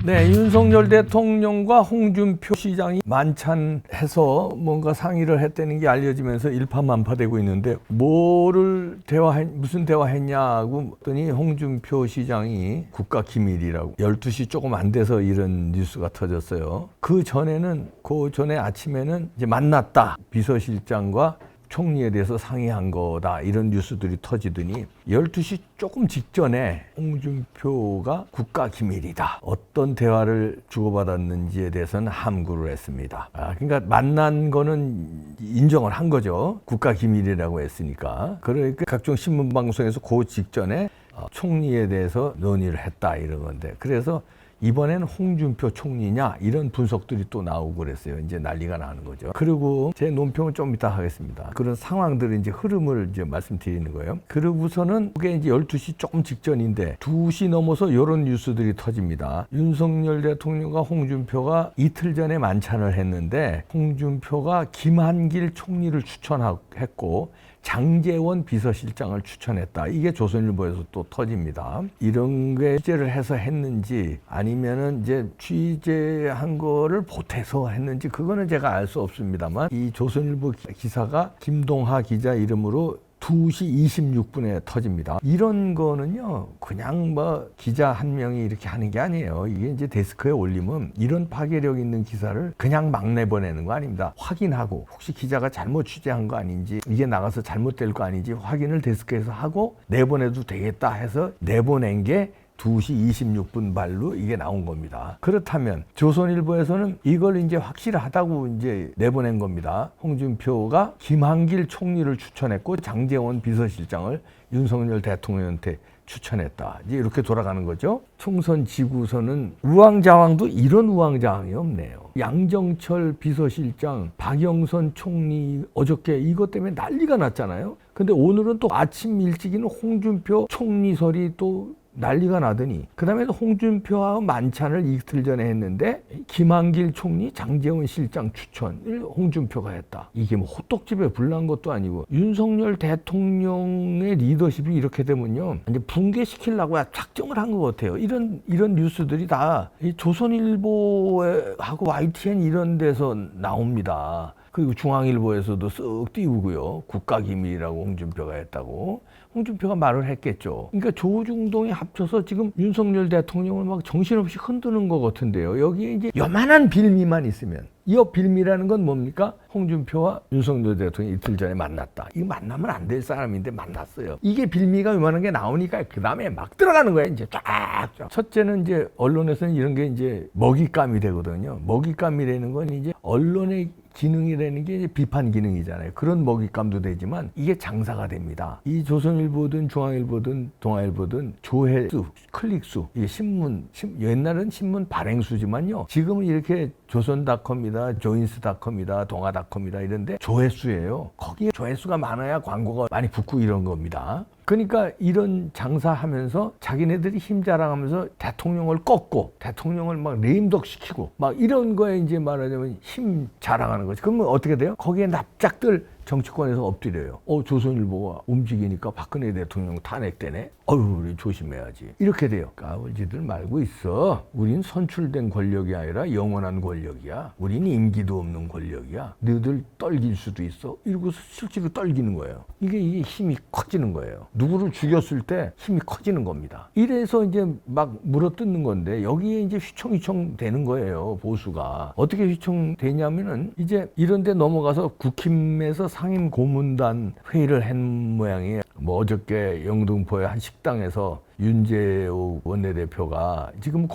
네, 윤석열 대통령과 홍준표 시장이 만찬해서 뭔가 상의를 했다는 게 알려지면서 일파만파되고 있는데 무슨 대화했냐고 했더니 홍준표 시장이 국가기밀이라고 12시 조금 안 돼서 이런 뉴스가 터졌어요. 그 전에 아침에는 이제 만났다. 비서실장과 총리에 대해서 상의한 거다. 이런 뉴스들이 터지더니 12시 조금 직전에 홍준표가 국가기밀이다. 어떤 대화를 주고받았는지에 대해서는 함구를 했습니다. 그러니까 만난 거는 인정을 한 거죠. 국가기밀이라고 했으니까. 그러니까 각종 신문방송에서 그 직전에 총리에 대해서 논의를 했다. 이런 건데. 그래서 이번엔 홍준표 총리냐 이런 분석들이 또 나오고 그랬어요. 이제 난리가 나는 거죠. 그리고 제 논평은 좀 이따 하겠습니다. 그런 상황들을 이제 흐름을 이제 말씀드리는 거예요. 그러고서는 그게 이제 12시 조금 직전인데 2시 넘어서 이런 뉴스들이 터집니다. 윤석열 대통령과 홍준표가 이틀 전에 만찬을 했는데 홍준표가 김한길 총리를 추천했고 장제원 비서실장을 추천했다. 이게 조선일보에서 또 터집니다. 이런 게 취재를 해서 했는지 아니면은 이제 취재한 거를 보태서 했는지 그거는 제가 알 수 없습니다만 이 조선일보 기사가 김동하 기자 이름으로 2시 26분에 터집니다. 이런 거는요, 그냥 뭐 기자 한 명이 이렇게 하는 게 아니에요. 이게 이제 데스크에 올리면 이런 파괴력 있는 기사를 그냥 막 내보내는 거 아닙니다. 확인하고 혹시 기자가 잘못 취재한 거 아닌지 이게 나가서 잘못될 거 아닌지 확인을 데스크에서 하고 내보내도 되겠다 해서 내보낸 게 2시 26분 발로 이게 나온 겁니다. 그렇다면 조선일보에서는 이걸 이제 확실하다고 이제 내보낸 겁니다. 홍준표가 김한길 총리를 추천했고 장제원 비서실장을 윤석열 대통령한테 추천했다. 이제 이렇게 돌아가는 거죠. 총선 지구서는 우왕좌왕도 이런 우왕좌왕이 없네요. 양정철 비서실장, 박영선 총리 어저께 이것 때문에 난리가 났잖아요. 근데 오늘은 또 아침 일찍이는 홍준표 총리설이 또 난리가 나더니 그 다음에 홍준표와 만찬을 이틀 전에 했는데 김한길 총리, 장제원 실장 추천을 홍준표가 했다. 이게 뭐 호떡집에 불난 것도 아니고 윤석열 대통령의 리더십이 이렇게 되면요 이제 붕괴시키려고 작정을 한 것 같아요. 이런 뉴스들이 다 이 조선일보하고 YTN 이런 데서 나옵니다. 그리고 중앙일보에서도 쓱 띄우고요. 국가기밀이라고 홍준표가 했다고. 홍준표가 말을 했겠죠. 그러니까 조중동이 합쳐서 지금 윤석열 대통령을 막 정신없이 흔드는 것 같은데요. 여기에 이제 요만한 빌미만 있으면 이 빌미라는 건 뭡니까? 홍준표와 윤석열 대통령이 이틀 전에 만났다. 이거 만나면 안 될 사람인데 만났어요. 이게 빌미가 요만한 게 나오니까 그 다음에 막 들어가는 거예요. 이제 쫙쫙. 첫째는 이제 언론에서는 이런 게 이제 먹잇감이 되거든요. 먹잇감이라는 건 이제 언론의 기능이라는 게 이제 비판 기능이잖아요. 그런 먹잇감도 되지만 이게 장사가 됩니다. 이 조선일보든 중앙일보든 동아일보든 조회수, 클릭수, 이게 옛날은 신문 발행수지만요. 지금은 이렇게 조선닷컴이다, 조인스닷컴이다, 동아닷컴이다 이런데 조회수예요. 거기에 조회수가 많아야 광고가 많이 붙고 이런 겁니다. 그러니까 이런 장사하면서 자기네들이 힘 자랑하면서 대통령을 꺾고 대통령을 막 레임덕시키고 막 이런 거에 이제 말하자면 힘 자랑하는 거지. 그러면 어떻게 돼요? 거기에 납작들 정치권에서 엎드려요. 조선일보가 움직이니까 박근혜 대통령 탄핵되네. 우리 조심해야지. 이렇게 돼요. 까불지들 말고 있어. 우린 선출된 권력이 아니라 영원한 권력이야. 우린 임기도 없는 권력이야. 너희들 떨길 수도 있어. 이러고서 실제로 떨기는 거예요. 이게 힘이 커지는 거예요. 누구를 죽였을 때 힘이 커지는 겁니다. 이래서 이제 막 물어뜯는 건데 여기에 이제 휘청휘청 되는 거예요. 보수가. 어떻게 휘청되냐면은 이제 이런 데 넘어가서 국힘에서 상임 고문단 회의를 한 모양이에요. 뭐 어저께 영등포의 한 식당에서 윤재욱 원내대표가 지금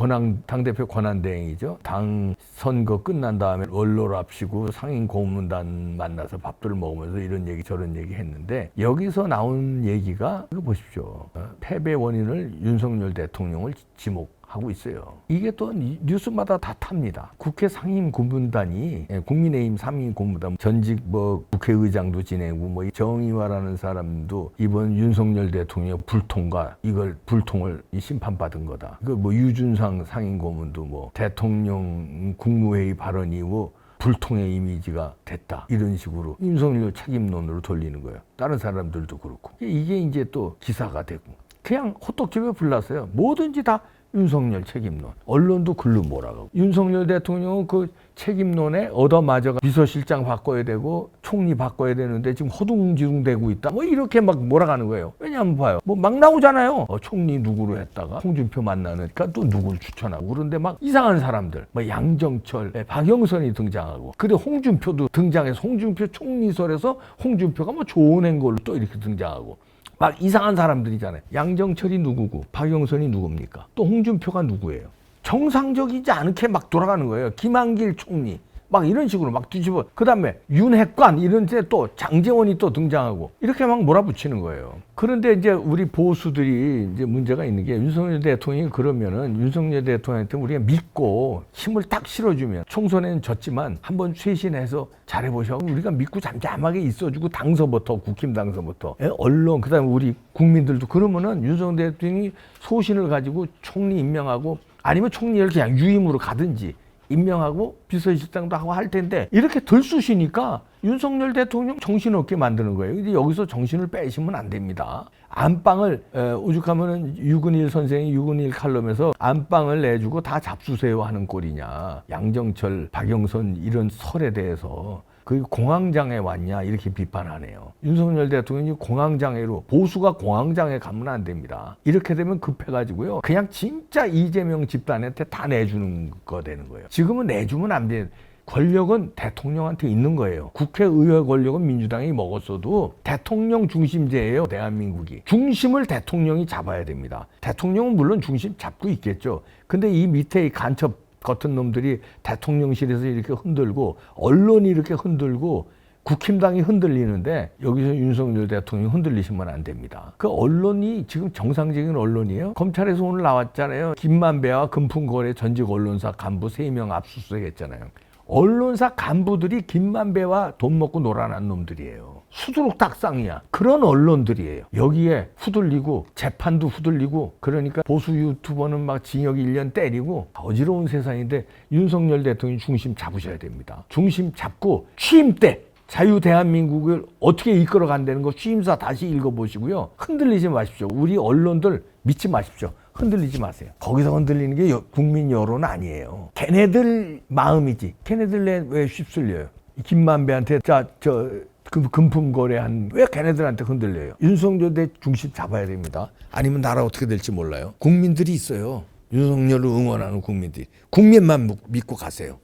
당대표 권한대행이죠. 당 선거 끝난 다음에 원로랍시고 상임 고문단 만나서 밥들을 먹으면서 이런 얘기 저런 얘기 했는데 여기서 나온 얘기가 이거 보십시오. 패배 원인을 윤석열 대통령을 지목하고 있어요. 이게 또 뉴스마다 다 탑니다. 국회 상임 고문단이 국민의힘 상임 고문단 전직 뭐 국회의장도 지내고 뭐 정의화라는 사람도 이번 윤석열 대통령 불통을 심판받은 거다. 그 뭐 유준상 상임 고문도 뭐 대통령 국무회의 발언 이후 불통의 이미지가 됐다. 이런 식으로 윤석열 책임론으로 돌리는 거예요. 다른 사람들도 그렇고. 이게 이제 또 기사가 되고. 그냥 호떡집에 불났어요. 뭐든지 다 윤석열 책임론. 언론도 글로 몰아가고. 윤석열 대통령은 그 책임론에 얻어맞아가 비서실장 바꿔야 되고 총리 바꿔야 되는데 지금 허둥지둥대고 있다. 뭐 이렇게 막 몰아가는 거예요. 왜냐하면 봐요. 뭐 막 나오잖아요. 총리 누구로 했다가 홍준표 만나니까 또 누구를 추천하고 그런데 막 이상한 사람들. 뭐 양정철, 박영선이 등장하고. 그래 홍준표도 등장해서 홍준표 총리설에서 홍준표가 뭐 좋은 행걸로 또 이렇게 등장하고. 막 이상한 사람들이잖아요. 양정철이 누구고 박영선이 누굽니까? 또 홍준표가 누구예요? 정상적이지 않게 막 돌아가는 거예요. 김한길 총리 막 이런 식으로 막 뒤집어. 그다음에 윤핵관 이런 데 또 장제원이 또 등장하고 이렇게 막 몰아붙이는 거예요. 그런데 이제 우리 보수들이 이제 문제가 있는 게 윤석열 대통령이 그러면은 윤석열 대통령한테 우리가 믿고 힘을 딱 실어주면 총선에는 졌지만 한번 쇄신해서 잘해보셔. 우리가 믿고 잠잠하게 있어주고 당서부터 국힘 당서부터 언론 그다음에 우리 국민들도 그러면은 윤석열 대통령이 소신을 가지고 총리 임명하고 아니면 총리를 그냥 유임으로 가든지 임명하고 비서실장도 하고 할 텐데 이렇게 들쑤시니까 윤석열 대통령 정신없게 만드는 거예요. 근데 여기서 정신을 빼시면 안 됩니다. 안방을 오죽하면은 유근일 선생이 유근일 칼럼에서 안방을 내주고 다 잡수세요 하는 꼴이냐. 양정철, 박영선 이런 설에 대해서 그 공황장애 왔냐 이렇게 비판하네요. 윤석열 대통령이 공황장애로 보수가 공황장애 가면 안 됩니다. 이렇게 되면 급해가지고요. 그냥 진짜 이재명 집단한테 다 내주는 거 되는 거예요. 지금은 내주면 안 돼. 권력은 대통령한테 있는 거예요. 국회의회 권력은 민주당이 먹었어도 대통령 중심제예요. 대한민국이. 중심을 대통령이 잡아야 됩니다. 대통령은 물론 중심 잡고 있겠죠. 근데 이 밑에 이 간첩 같은 놈들이 대통령실에서 이렇게 흔들고 언론이 이렇게 흔들고 국힘당이 흔들리는데 여기서 윤석열 대통령이 흔들리시면 안 됩니다. 그 언론이 지금 정상적인 언론이에요. 검찰에서 오늘 나왔잖아요. 김만배와 금품거래 전직 언론사 간부 3명 압수수색했잖아요. 언론사 간부들이 김만배와 돈 먹고 놀아난 놈들이에요. 수두룩 닭상이야. 그런 언론들이에요. 여기에 후들리고 재판도 후들리고 그러니까 보수 유튜버는 막 징역 1년 때리고 어지러운 세상인데 윤석열 대통령이 중심 잡으셔야 됩니다. 중심 잡고 취임 때 자유 대한민국을 어떻게 이끌어 간다는 거 취임사 다시 읽어보시고요. 흔들리지 마십시오. 우리 언론들 믿지 마십시오. 흔들리지 마세요. 거기서 흔들리는 게 국민 여론 아니에요. 걔네들 마음이지. 걔네들 왜 휩쓸려요? 김만배한테 금품 거래한 왜 걔네들한테 흔들려요? 윤석열 대 중심 잡아야 됩니다. 아니면 나라 어떻게 될지 몰라요. 국민들이 있어요. 윤석열을 응원하는 국민들이. 국민만 믿고 가세요.